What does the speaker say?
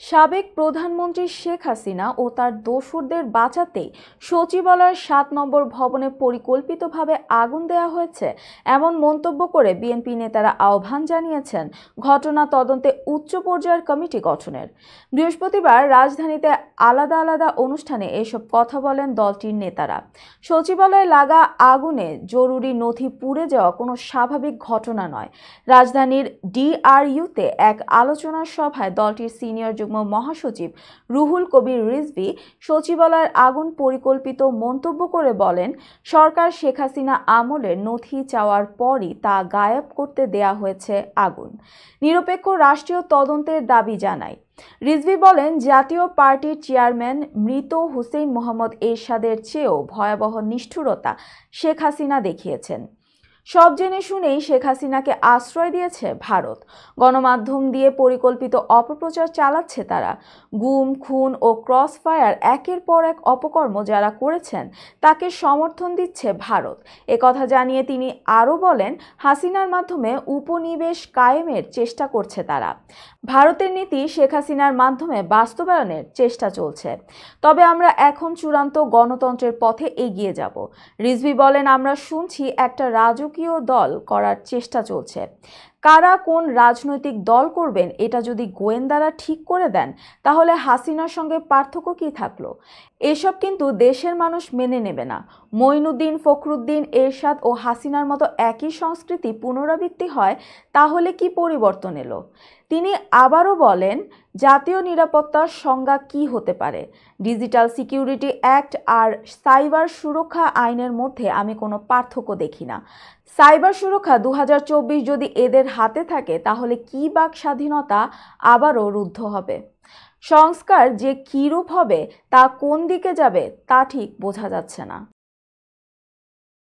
সাবেক প্রধানমন্ত্রী শেখ হাসিনা ও তার দোসরদের বাঁচাতে সচিবালয়ের ৭ নম্বর ভবনে পরিকল্পিতভাবে আগুন দেওয়া হয়েছে এমন মন্তব্য করে বিএনপি নেতারা আহ্বান জানিয়েছেন ঘটনা তদন্তে উচ্চ পর্যায়ের কমিটি গঠনের। বৃহস্পতিবার রাজধানীতে আলাদা আলাদা অনুষ্ঠানে এসব কথা বলেন দলটির নেতারা। সচিবালয়ে লাগা আগুনে জরুরি নথি পুড়ে যাওয়া কোনো স্বাভাবিক ঘটনা নয়। রাজধানীর ডিআরইউতে এক আলোচনা সভায় দলটির সিনিয়র যুগ্ম মহাসচিব রুহুল কবির রিজভী সচিবালয়ের আগুন পরিকল্পিত মন্তব্য করে বলেন, সরকার শেখ হাসিনা আমলের নথি চাওয়ার পরই তা গায়েব করতে দেয়া হয়েছে আগুন। নিরপেক্ষ রাষ্ট্রীয় তদন্তের দাবি জানায়। রিজভী বলেন, জাতীয় পার্টির চেয়ারম্যান মৃত হুসেইন মোহাম্মদ এরশাদের চেয়েও ভয়াবহ নিষ্ঠুরতা শেখ হাসিনা দেখিয়েছেন। সব জেনে শুনেই শেখ হাসিনাকে আশ্রয় দিয়েছে ভারত। গণমাধ্যম দিয়ে পরিকল্পিত অপপ্রচার চালাচ্ছে তারা। গুম, খুন ও ক্রস ফায়ার একের পর এক অপকর্ম যারা করেছেন তাকে সমর্থন দিচ্ছে ভারত। একথা জানিয়ে তিনি আরও বলেন, হাসিনার মাধ্যমে উপনিবেশ কায়েমের চেষ্টা করছে তারা। ভারতের নীতি শেখ হাসিনার মাধ্যমে বাস্তবায়নের চেষ্টা চলছে। তবে আমরা এখন চূড়ান্ত গণতন্ত্রের পথে এগিয়ে যাব। রিজভী বলেন, আমরা শুনছি একটা রাজকীয় দল করার চেষ্টা চলছে। কারা কোন রাজনৈতিক দল করবেন এটা যদি গোয়েন্দারা ঠিক করে দেন তাহলে হাসিনার সঙ্গে পার্থক্য কি থাকলো? এসব কিন্তু দেশের মানুষ মেনে নেবে না। মঈনুদ্দিন, ফখরুদ্দিন, এরশাদ ও হাসিনার মতো একই সংস্কৃতি পুনরাবৃত্তি হয় তাহলে কি পরিবর্তন এলো? তিনি আবারও বলেন, জাতীয় নিরাপত্তার সংজ্ঞা কি হতে পারে? ডিজিটাল সিকিউরিটি অ্যাক্ট আর সাইবার সুরক্ষা আইনের মধ্যে আমি কোনো পার্থক্য দেখি না। সাইবার সুরক্ষা 2024 যদি এদের হাতে থাকে তাহলে কি বাক স্বাধীনতা আবারও রুদ্ধ হবে? সংস্কার যে কী রূপ হবে, তা কোন দিকে যাবে তা ঠিক বোঝা যাচ্ছে না।